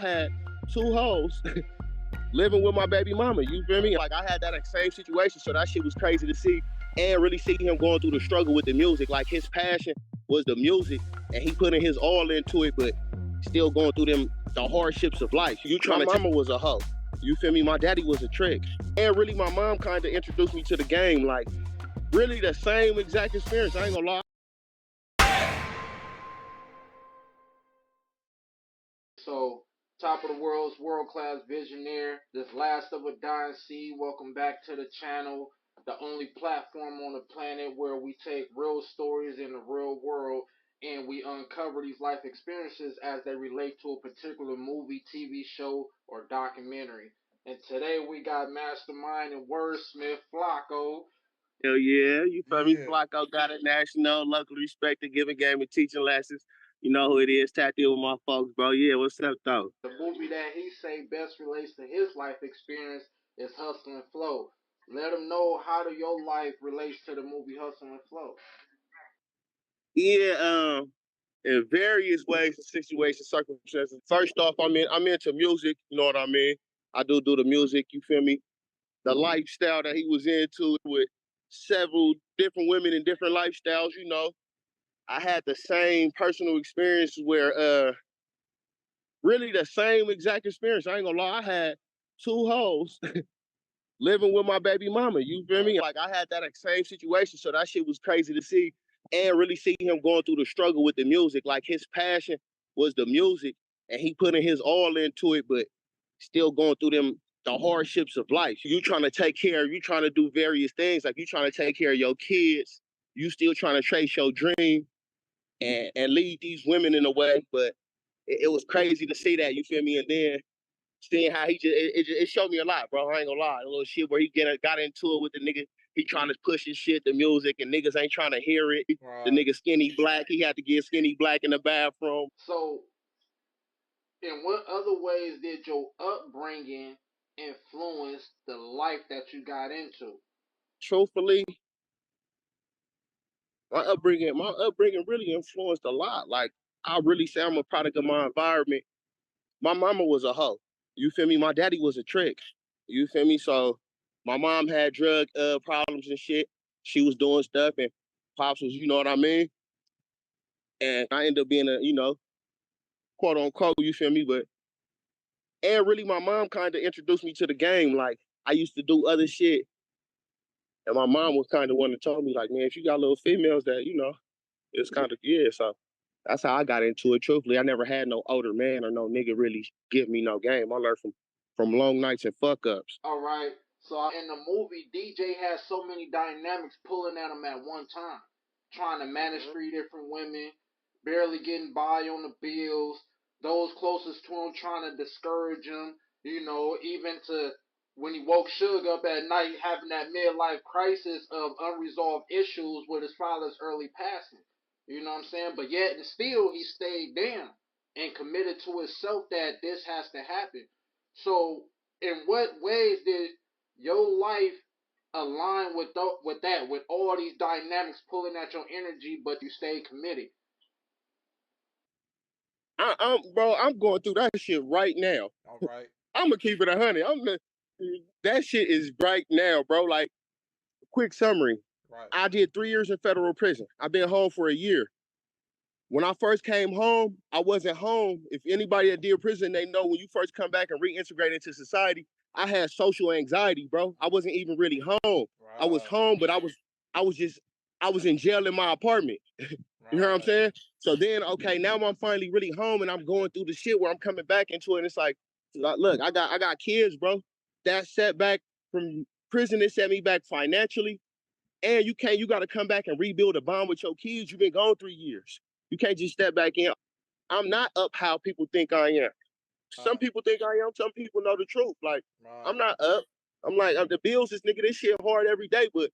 had two hoes living with my baby mama, you feel me? Like I had that same situation, so that shit was crazy to see and really see him going through the struggle with the music. Like his passion was the music and he putting his all into it, but still going through the hardships of life. My mama was a hoe, you feel me? My daddy was a trick. And really my mom kind of introduced me to the game, like really the same exact experience, I ain't gonna lie. So, top of the world's world-class visionaire, this last of a Dyng Seed. Welcome back to the channel, the only platform on the planet where we take real stories in the real world and we uncover these life experiences as they relate to a particular movie, TV show, or documentary. And today we got Mastermind and Wordsmith Flacco. Hell yeah, you feel me? Flacco got it, national, locally respected, giving game and teaching lessons. You know who it is, tapped in with my folks, bro. Yeah, what's up, though? The movie that he say best relates to his life experience is Hustle and Flow. Let him know how do your life relates to the movie Hustle and Flow. Yeah, in various ways, situations, circumstances. First off, I'm into music. You know what I mean? I do the music. You feel me? The lifestyle that he was into with several different women in different lifestyles. You know, I had the same personal experience where really the same exact experience. I ain't gonna lie. I had two hoes living with my baby mama. You feel me? Like I had that same situation, so that shit was crazy to see and really see him going through the struggle with the music. Like his passion was the music and he putting his all into it, but still going through the hardships of life. You trying to take care, you trying to do various things, like you trying to take care of your kids, you still trying to chase your dream and lead these women in a way, but it was crazy to see that, you feel me? And then seeing how he it showed me a lot, bro. I ain't gonna lie. A little shit where he got into it with the nigga. He trying to push his shit, the music, and niggas ain't trying to hear it. Right. The nigga Skinny Black, he had to get Skinny Black in the bathroom. So, in what other ways did your upbringing influence the life that you got into? Truthfully, my upbringing really influenced a lot. Like, I really say I'm a product of my environment. My mama was a hoe. You feel me? My daddy was a trick. You feel me? So my mom had drug problems and shit. She was doing stuff and pops was, you know what I mean? And I ended up being a, you know, quote unquote, you feel me? But, and really my mom kind of introduced me to the game. Like I used to do other shit. And my mom was kind of one that told me like, man, if you got little females that, you know, it's kind of, yeah. So that's how I got into it. Truthfully, I never had no older man or no nigga really give me no game. I learned from long nights and fuck ups. All right. So in the movie, DJay has so many dynamics pulling at him at one time, trying to manage three different women, barely getting by on the bills. Those closest to him trying to discourage him. You know, even to when he woke Suge up at night, having that midlife crisis of unresolved issues with his father's early passing. You know what I'm saying? But yet and still, he stayed down and committed to himself that this has to happen. So in what ways did your life align with with all these dynamics pulling at your energy, but you stay committed? I'm going through that shit right now. All right. I'm gonna keep it 100. That shit is right now, bro. Like, quick summary. Right. I did 3 years in federal prison. I've been home for a year. When I first came home, I wasn't home. If anybody that did prison, they know when you first come back and reintegrate into society, I had social anxiety, bro. I wasn't even really home. Right. I was home, but I was in jail in my apartment. You hear what I'm saying? So then, okay, now I'm finally really home and I'm going through the shit where I'm coming back into it. And it's like, look, I got kids, bro. That setback from prison, it set me back financially. And you got to come back and rebuild a bond with your kids. You've been gone 3 years. You can't just step back in. I'm not up how people think I am. Some people think I am. Some people know the truth. Like, I'm not up. I'm like, the bills, this nigga, this shit hard every day. But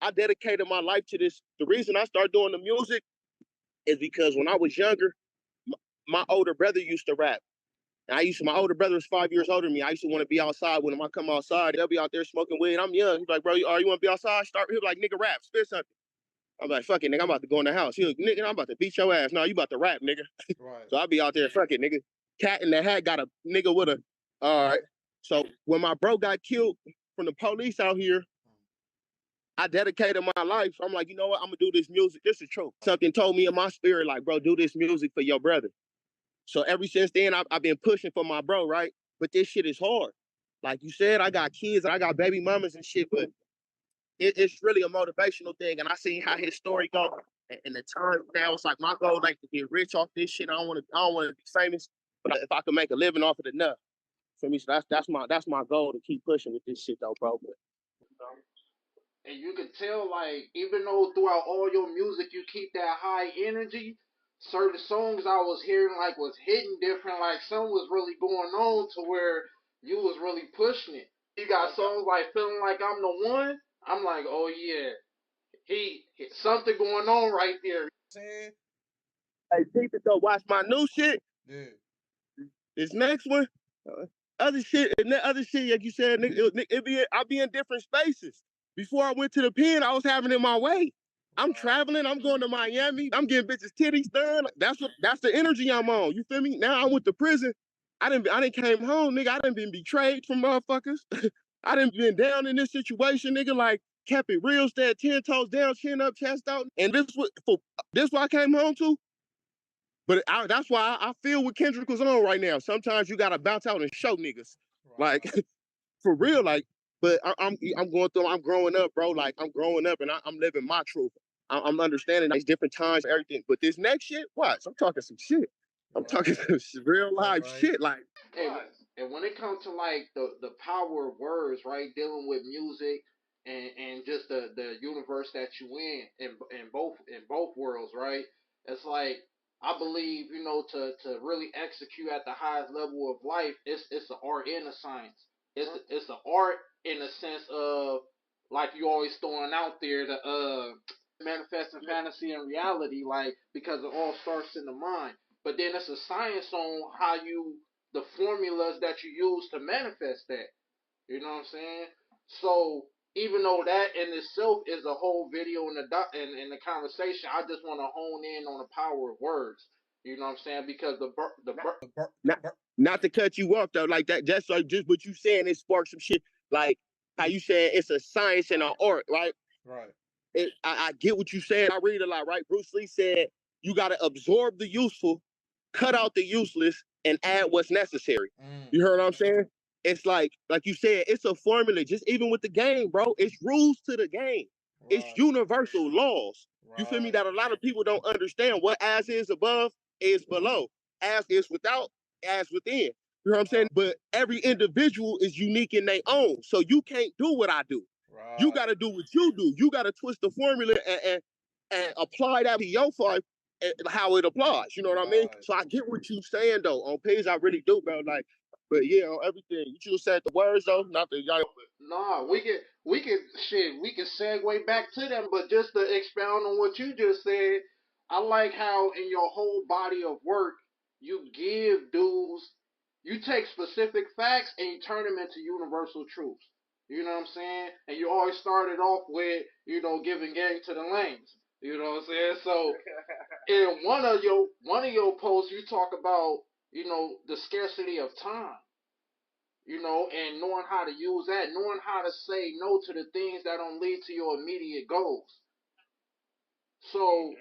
I dedicated my life to this. The reason I started doing the music is because when I was younger, my older brother used to rap. And my older brother was 5 years older than me. I used to want to be outside. When I come outside, they'll be out there smoking weed. I'm young. He's like, bro, you want to be outside? He'll be like, nigga, rap, spit something. I'm like, fuck it, nigga, I'm about to go in the house. He's like, nigga, I'm about to beat your ass. No, you about to rap, nigga. Right. So I'll be out there, fuck it, nigga. Cat in the Hat got a nigga with a. All right. So when my bro got killed from the police out here, I dedicated my life. I'm like, you know what? I'm gonna do this music. This is true. Something told me in my spirit, like, bro, do this music for your brother. So ever since then, I've been pushing for my bro, right? But this shit is hard. Like you said, I got kids, I got baby mamas and shit, but it's really a motivational thing. And I seen how his story go. And the time now, it's like my goal, like to get rich off this shit. I don't want to be famous, but if I can make a living off it enough, for me, so that's my goal to keep pushing with this shit though, bro. But, and you can tell, like, even though throughout all your music you keep that high energy, certain songs I was hearing like was hitting different, like some was really going on to where you was really pushing it. You got songs like Feeling Like I'm the One. I'm like, oh yeah, he something going on right there. saying, hey, people though, watch my new shit. Yeah. This next one, other shit, and that other shit, like you said, I'll be in different spaces. Before I went to the pen, I was having it my way. I'm traveling. I'm going to Miami. I'm getting bitches titties done. That's the energy I'm on. You feel me? Now I went to prison. I didn't came home, nigga. I didn't been betrayed from motherfuckers. I didn't been down in this situation, nigga. Like kept it real, stayed 10 toes down, chin up, chest out. And this what I came home to. But that's why I feel what Kendrick was on right now. Sometimes you gotta bounce out and show niggas, like for real, like. But I'm going through. I'm growing up, bro. Like I'm growing up, and I'm living my truth. I'm understanding these different times, everything. But this next shit, watch. I'm talking some shit. I'm talking some real life shit, like. And when it comes to like the power of words, right, dealing with music and just the universe that you in both worlds, right? It's like I believe, you know, to really execute at the highest level of life, it's an art and a science. It's an art in the sense of like you always throwing out there the manifesting fantasy and reality, like because it all starts in the mind. But then it's a science on how you the formulas that you use to manifest that. You know what I'm saying? So even though that in itself is a whole video in the conversation, I just want to hone in on the power of words. You know what I'm saying? Because not to cut you off though, like that. Just like just what you saying, it sparked some shit. Like how you said it's a science and an art, right? Right. I get what you saying. I read a lot, right? Bruce Lee said you got to absorb the useful, cut out the useless, and add what's necessary. You heard what I'm saying? It's like you said, it's a formula. Just even with the game, bro, it's rules to the game. Right. It's universal laws. Right. You feel me? That a lot of people don't understand. What as is above is below. As is without, as within. You know what I'm saying? But every individual is unique in their own. So you can't do what I do. Right. You got to do what you do. You got to twist the formula and apply that to your life and how it applies. You know what I mean? So I get what you saying though. On page, I really do, bro. Like, but yeah, on everything. You just said the words though, not the y'all. Nah, we can segue back to them, but just to expound on what you just said, I like how in your whole body of work you give dudes, you take specific facts and you turn them into universal truths. You know what I'm saying? And you always started off with, you know, giving game to the lanes. You know what I'm saying? So in one of your posts you talk about, you know, the scarcity of time, you know, and knowing how to use that, knowing how to say no to the things that don't lead to your immediate goals. So,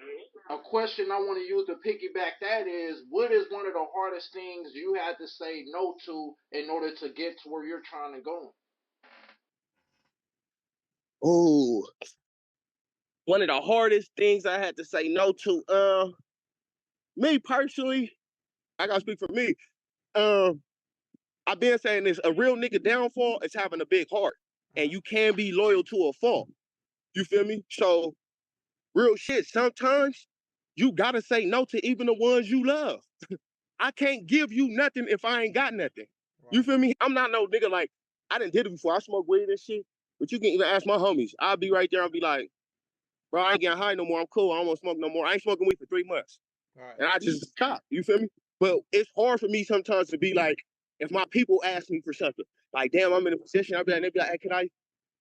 a question I want to use to piggyback that is, what is one of the hardest things you had to say no to in order to get to where you're trying to go? Oh, one of the hardest things I had to say no to, me personally, I gotta speak for me. I've been saying this, a real nigga downfall is having a big heart. And you can be loyal to a fault. You feel me? So, real shit, sometimes you gotta say no to even the ones you love. I can't give you nothing if I ain't got nothing. Right. You feel me? I'm not no nigga like, I done did it before. I smoke weed and shit. But you can even ask my homies. I'll be right there. I'll be like, bro, I ain't getting high no more. I'm cool. I don't want to smoke no more. I ain't smoking weed for 3 months. Right. And I just stop. You feel me? But it's hard for me sometimes to be like, if my people ask me for something, like, damn, I'm in a position, I'll be like, they be like, hey,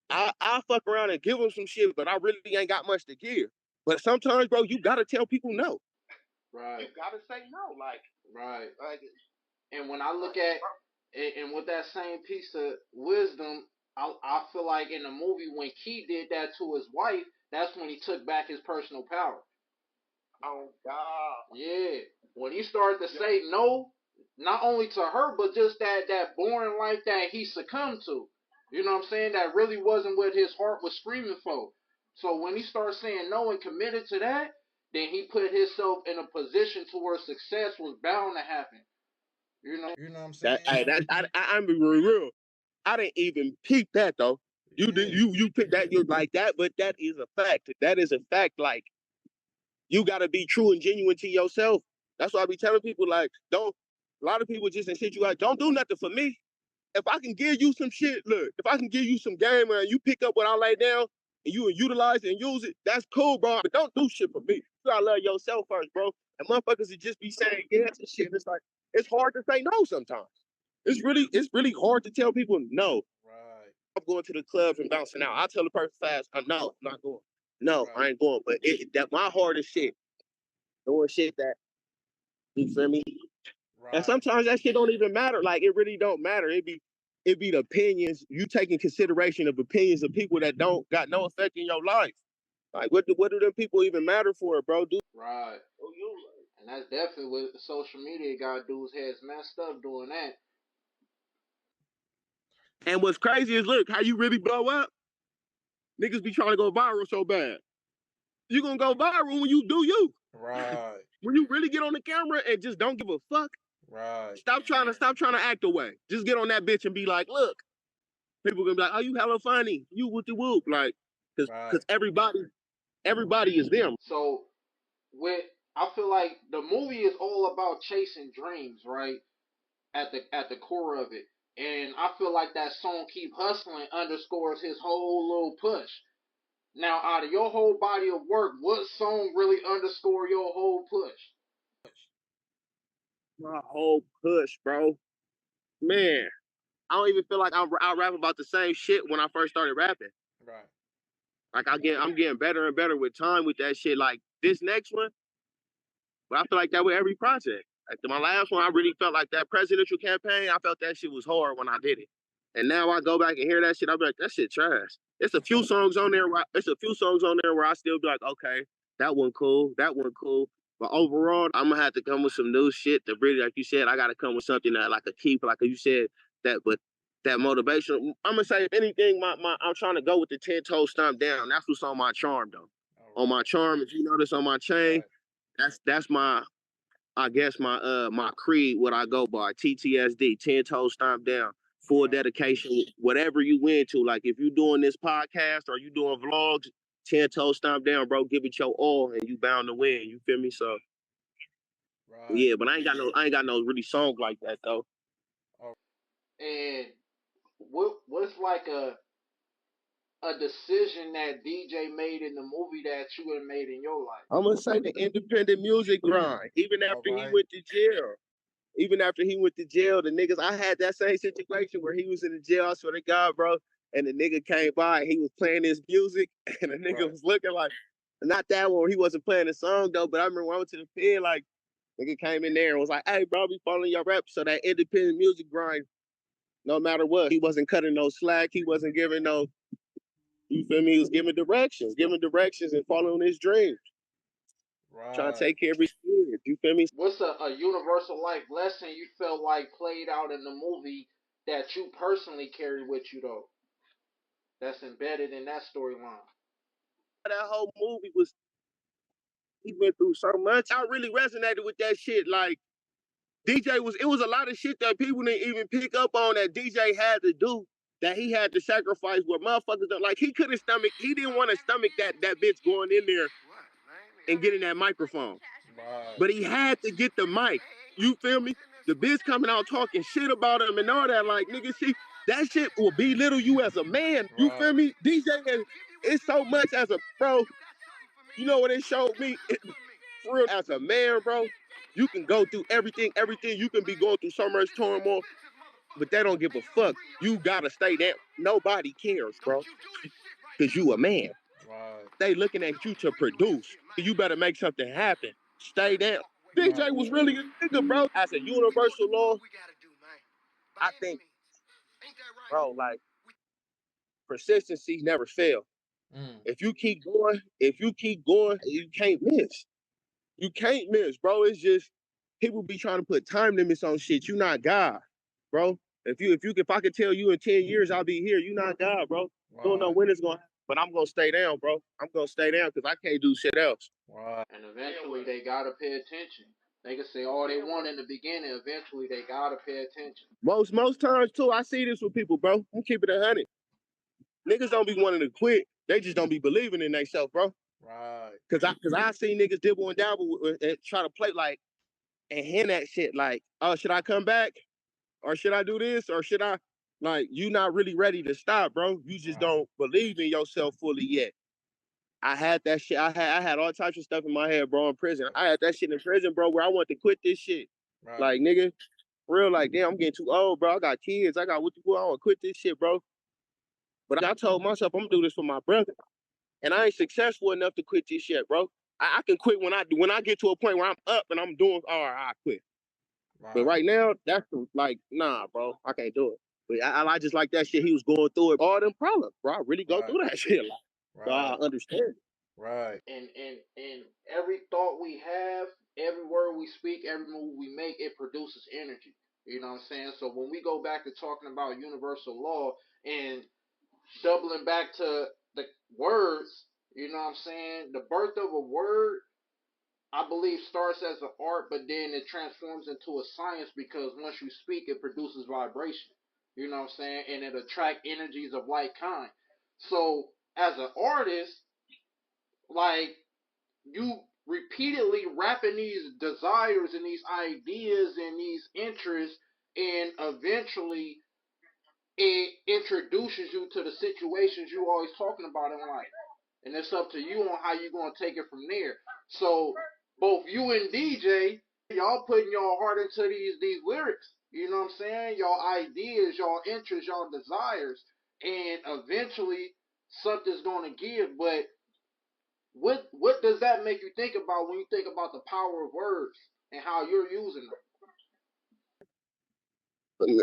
I'll fuck around and give them some shit, but I really ain't got much to give. But sometimes, bro, you gotta tell people no. Right. You gotta say no, like, right. Like, And when I look at and with that same piece of wisdom, I feel like in the movie when Key did that to his wife, that's when he took back his personal power. Oh God. Yeah. When he started to say no, not only to her, but just that boring life that he succumbed to. You know what I'm saying? That really wasn't what his heart was screaming for. So when he started saying no and committed to that, then he put himself in a position to where success was bound to happen. You know what I'm saying? I'm being real. I didn't even peep that though. You did you picked that you're like that, but that is a fact. That is a fact. Like you gotta be true and genuine to yourself. That's why I be telling people like don't a lot of people just shit you out, don't do nothing for me. If I can give you some shit, look, if I can give you some game and you pick up what I lay down and you utilize it and use it, that's cool, bro. But don't do shit for me. You gotta love yourself first, bro. And motherfuckers would just be saying yes and shit. It's like it's hard to say no sometimes. It's really hard to tell people no. Right. I'm going to the clubs and bouncing out. I tell the person fast, no, I'm not going. No, right. I ain't going. But that my hardest shit, doing shit that you feel me. Right. And sometimes that shit don't even matter. Like it really don't matter. It be the opinions. You taking consideration of opinions of people that don't got no effect in your life. Like what do them people even matter for, bro? Right. And that's definitely what social media got dudes' heads messed up doing that. And what's crazy is look how you really blow up. Niggas be trying to go viral so bad. You gonna go viral when you do you. Right. When you really get on the camera and just don't give a fuck. Right. Stop trying to act away. Just get on that bitch and be like, look. People gonna be like, oh, you hella funny. You with the whoop. Like, cause everybody is them. So I feel like the movie is all about chasing dreams, right? At the core of it. And I feel like that song Keep Hustling underscores his whole little push. Now, out of your whole body of work, what song really underscore your whole push? My whole push, bro. Man, I don't even feel like I rap about the same shit when I first started rapping. Right. Like I'm getting better and better with time with that shit. Like this next one, but I feel like that with every project. Like my last one, I really felt like that presidential campaign. I felt that shit was hard when I did it. And now I go back and hear that shit. I be like, that shit trash. It's a few songs on there. Where I still be like, okay, that one cool. But overall, I'm gonna have to come with some new shit. That really, like you said, I gotta come with something that like a keep, like you said, that motivation. I'm gonna say if anything, I'm trying to go with the 10-toe stomp down. That's what's on my charm though. Right. On my charm, if you notice on my chain, right. That's my I guess my creed, what I go by, TTSD, 10 toes stomp down, full dedication, whatever you into. Like if you doing this podcast or you doing vlogs, 10 toes stomp down, bro, give it your all and you bound to win. You feel me? So yeah, but I ain't got no really song like that though. And what's like a decision that DJay made in the movie that you would have made in your life? I'm gonna say the independent music grind. Even after he went to jail. Even after he went to jail, the niggas, I had that same situation where he was in the jail, I swear to God, bro, and the nigga came by and he was playing his music, and the nigga was looking like, not that one where he wasn't playing the song, though, but I remember when I went to the pen, like, nigga came in there and was like, hey, bro, be following your rap. So that independent music grind, no matter what, he wasn't cutting no slack, he wasn't giving no, you feel me, he was giving directions and following his dreams. Right. Trying to take care of his kids, you feel me? What's a universal life lesson you felt like played out in the movie that you personally carry with you, though? That's embedded in that storyline. That whole movie was, he went through so much. I really resonated with that shit. Like, it was a lot of shit that people didn't even pick up on that DJay had to do, that he had to sacrifice where motherfuckers don't, like he didn't want to stomach that bitch going in there and getting that microphone. Right. But he had to get the mic. You feel me? The bitch coming out talking shit about him and all that, like, nigga, see, that shit will belittle you as a man. You feel me? DJay, it's so much as a, bro, you know what it showed me? For real, as a man, bro, you can go through everything. You can be going through so much turmoil, but they don't give a fuck. You gotta stay there. Nobody cares, bro, because you a man. Right. They looking at you to produce. You better make something happen. Stay down. DJay was really a nigga, bro. As a universal law, I think, bro, like, persistency never fail. If you keep going, you can't miss. You can't miss, bro. It's just people be trying to put time limits on shit. You not God, bro. If I could tell you in 10 years I'll be here, you not God, bro. Right. Don't know when it's gonna happen, but I'm gonna stay down, bro. I'm gonna stay down because I can't do shit else. Right. And eventually they gotta pay attention. They can say all they want in the beginning. Eventually they gotta pay attention. Most times too, I see this with people, bro. I'm keeping it 100. Niggas don't be wanting to quit. They just don't be believing in themselves, bro. Right. Cause I see niggas dibble and dabble and try to play like and hint at shit like, oh, should I come back? Or should I do this? Or should I, like, you not really ready to stop, bro. You just don't believe in yourself fully yet. I had that shit. I had all types of stuff in my head, bro, in prison. I had that shit in prison, bro, where I wanted to quit this shit. Right. Like, nigga, real, like, damn, I'm getting too old, bro. I got kids. I got what you want. I want to quit this shit, bro. But I told myself I'm gonna do this for my brother. And I ain't successful enough to quit this shit, bro. I can quit when I get to a point where I'm up and I'm doing, all right, I quit. Right. But right now, that's like, nah, bro, I can't do it. But I just like that shit. He was going through it, all them problems, bro. I really go through that shit. Like, so I understand. Right. And every thought we have, every word we speak, every move we make, it produces energy. You know what I'm saying? So when we go back to talking about universal law and doubling back to the words, you know what I'm saying? The birth of a word, I believe, starts as an art, but then it transforms into a science because once you speak, it produces vibration. You know what I'm saying? And it attracts energies of like kind. So as an artist, like, you repeatedly rapping these desires and these ideas and these interests, and eventually it introduces you to the situations you're always talking about in life. And it's up to you on how you're going to take it from there. So both you and DJay, y'all putting y'all heart into these lyrics. You know what I'm saying? Y'all ideas, y'all interests, y'all desires. And eventually something's going to give. But what does that make you think about when you think about the power of words and how you're using them?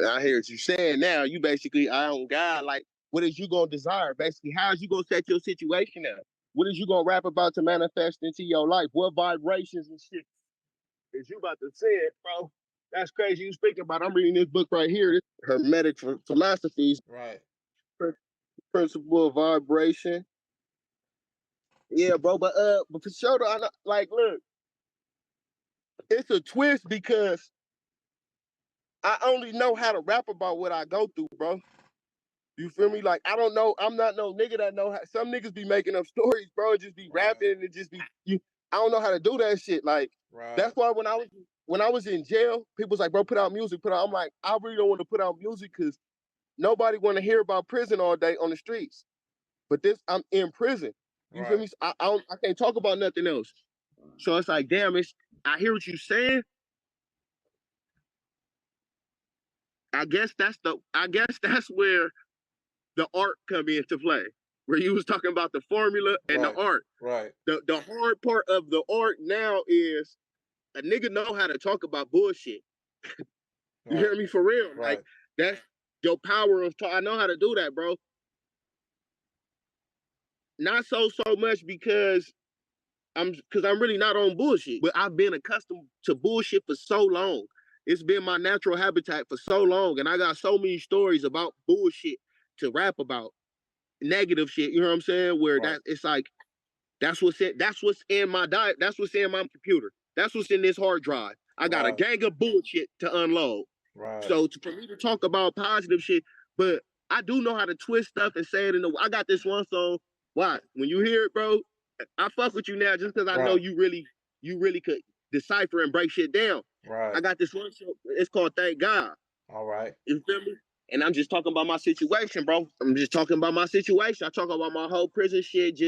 I hear what you're saying now. You basically, I on God, like, what is you going to desire? Basically, how is you going to set your situation up? What is you going to rap about to manifest into your life? What vibrations and shit is you about to say it, bro? That's crazy you speaking about. I'm reading this book right here, Hermetic Philosophies. Right. Principle of vibration. Yeah, bro, but for sure, though, like, look, it's a twist because I only know how to rap about what I go through, bro. You feel me? Like, I don't know. I'm not no nigga that know how. Some niggas be making up stories, bro, and just be rapping and just be. I don't know how to do that shit. Like, that's why when I was in jail, people was like, bro, put out music, put out. I'm like, I really don't want to put out music because nobody want to hear about prison all day on the streets. But I'm in prison. You feel me? I can't talk about nothing else. So it's like, damn, I hear what you're saying. I guess that's where the art come into play. Where you was talking about the formula and the art. Right. The hard part of the art now is a nigga know how to talk about bullshit. You hear me? For real. Like, that's your power of I know how to do that, bro. Not so much because I'm really not on bullshit, but I've been accustomed to bullshit for so long. It's been my natural habitat for so long, and I got so many stories about bullshit to rap about, negative shit. You know what I'm saying? Where it's like that's what's in my diet. That's what's in my computer. That's what's in this hard drive. I got a gang of bullshit to unload. Right. So for me to talk about positive shit, but I do know how to twist stuff and say it I got this one song. Why? When you hear it, bro, I fuck with you now just because I know you really could decipher and break shit down. Right. I got this one song. It's called Thank God. All right. You feel me? And I'm just talking about my situation, bro. I'm just talking about my situation. I talk about my whole prison shit.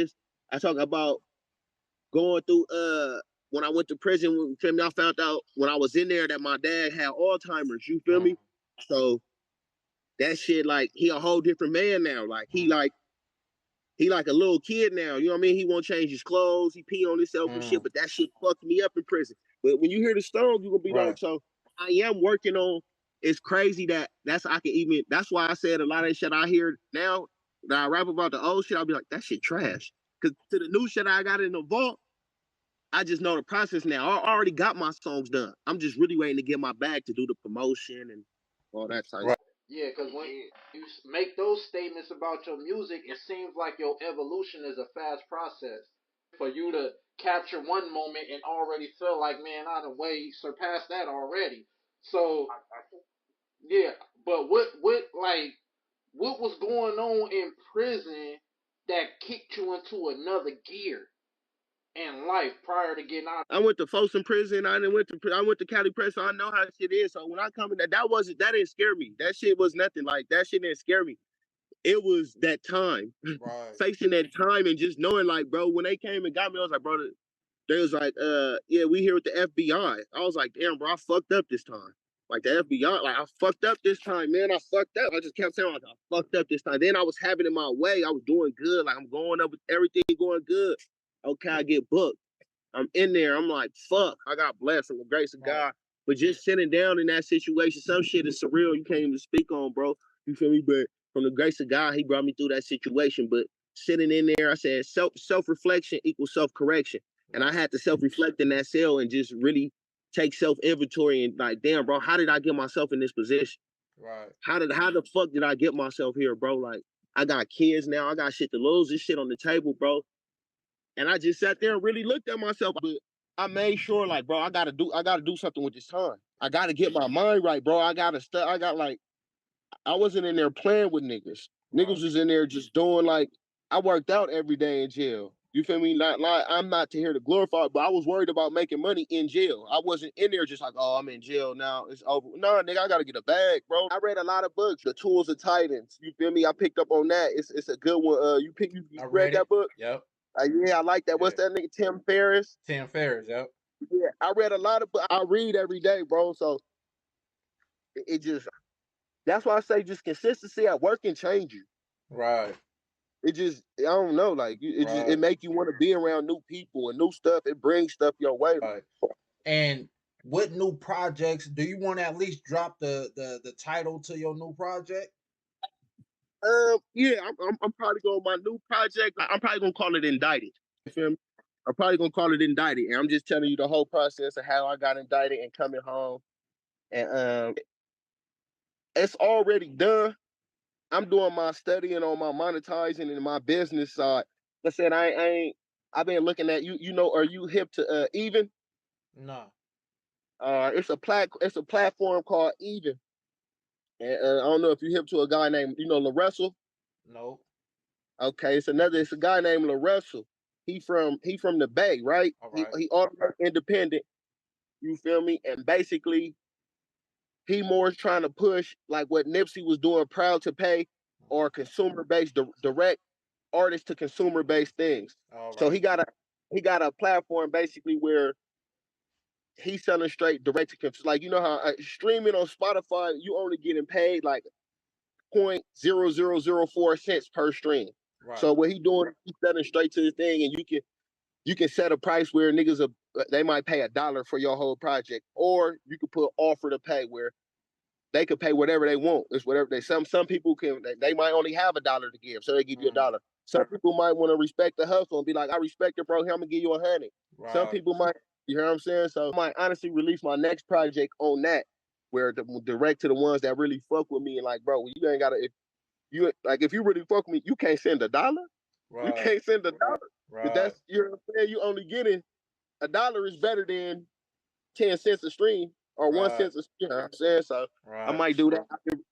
I talk about going through when I went to prison. You feel me? I found out when I was in there that my dad had Alzheimer's. You feel me? So that shit, like, he a whole different man now. Like, he like a little kid now. You know what I mean? He won't change his clothes. He pee on himself and shit. But that shit fucked me up in prison. But when you hear the song, you're gonna be Right. like, so I am working on. It's crazy that's I can even. That's why I said a lot of shit I hear now that I rap about the old shit. I'll be like, that shit trash. Cause to the new shit I got in the vault, I just know the process now. I already got my songs done. I'm just really waiting to get my bag to do the promotion and all that type. Right. Yeah, because when you make those statements about your music, it seems like your evolution is a fast process. For you to capture one moment and already feel like, man, I done way surpassed that already. So yeah, but what was going on in prison that kicked you into another gear in life prior to getting out? I went to Folsom Prison. I went to Cali Prison. So I know how shit is. So when I come in, that didn't scare me. That shit was nothing. Like that shit didn't scare me. It was that time, Right. facing that time and just knowing, like, bro, when they came and got me, I was like, bro, they was like, yeah, we here with the FBI. I was like, damn, bro, I fucked up this time. Like the FBI, like I fucked up this time, man. I fucked up. I just kept saying, like, I fucked up this time. Then I was having it my way. I was doing good. Like I'm going up with everything going good. Okay, I get booked. I'm in there. I'm like, fuck. I got blessed from the grace of God. But just sitting down in that situation, some shit is surreal. You can't even speak on, bro. You feel me? But from the grace of God, He brought me through that situation. But sitting in there, I said, self reflection equals self correction. And I had to self reflect in that cell and just really take self inventory and like, damn, bro, how did I get myself in this position? Right. How the fuck did I get myself here, bro? Like, I got kids now. I got shit to lose. This shit on the table, bro. And I just sat there and really looked at myself. But I made sure, like, bro, I gotta do something with this time. I gotta get my mind right, bro. I got like, I wasn't in there playing with niggas. Right. Niggas was in there just doing like, I worked out every day in jail. You feel me? Not like I'm not to here to glorify, but I was worried about making money in jail. I wasn't in there just like, oh, I'm in jail now. It's over. No, nigga, I gotta get a bag, bro. I read a lot of books, The Tools of Titans. You feel me? I picked up on that. It's a good one. You I read that book? Yep. Yeah, I like that. Yeah. What's that nigga? Tim Ferriss? Tim Ferriss, yep. Yeah, I read a lot of books. I read every day, bro. So it just, that's why I say just consistency at work can change you. Right. It just, I don't know, like it make you want to be around new people and new stuff. It brings stuff your way. Right. And what new projects do you want to at least drop the title to your new project? Yeah, I'm probably going my new project. I'm probably gonna call it Indicted. You feel me? I'm probably gonna call it Indicted, and I'm just telling you the whole process of how I got indicted and coming home. And it's already done. I'm doing my studying on my monetizing and my business side. I said I ain't. I've been looking at you. You know, are you hip to Even? No. It's a platform called Even. And I don't know if you hip to a guy named LaRussell. No. Okay, it's a guy named LaRussell. He from the Bay, right? All right. He automatic independent. You feel me? And basically, he more is trying to push like what Nipsey was doing, Proud to Pay, or consumer based direct artist to consumer based things. All So right. he got a platform basically where he's selling straight direct to consumer. Like you know how streaming on Spotify, you only getting paid like 0.0004 cents per stream. Right. So what he doing, he's selling straight to the thing, and you can set a price where niggas they might pay $1 for your whole project, or you could put offer to pay where they could pay whatever they want. It's whatever they some people can they might only have $1 to give, so they give you $1. Some people might want to respect the hustle and be like, I respect it, bro. Here, I'm gonna give you 100. Right. Some people might, you hear what I'm saying? So I might honestly release my next project on that, where direct to the ones that really fuck with me and like, bro, you ain't gotta if you really fuck with me, you can't send $1. Right. You can't send $1. Right. But that's you know what I'm saying. You only getting $1 is better than 10 cents a stream or 1 cent a stream. You know what I'm saying? So I might do that.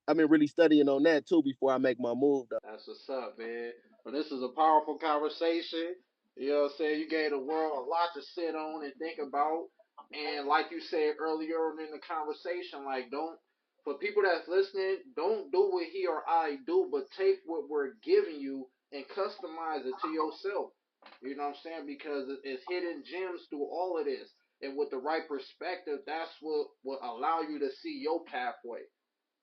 I've been really studying on that too before I make my move though. That's what's up, man. But this is a powerful conversation. You know what I'm saying? You gave the world a lot to sit on and think about. And like you said earlier in the conversation, like don't for people that's listening, don't do what he or I do, but take what we're giving you and customize it to yourself. You know what I'm saying? Because it's hidden gems through all of this. And with the right perspective, that's what will allow you to see your pathway.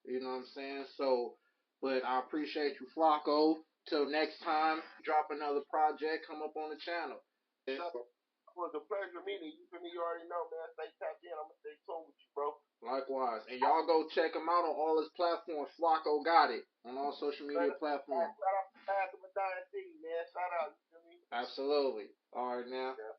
You know what I'm saying? So, but I appreciate you, Flacco. Till next time, drop another project, come up on the channel. It was a pleasure meeting you. For me, you already know, man. Stay tapped in. I'm gonna stay tuned with you, bro. Likewise. And y'all go check him out on all his platforms. Flacco got it on all social media platforms. Shout out to Dyng Seed, man. Shout out. You feel me? Absolutely. All right, now. Yeah.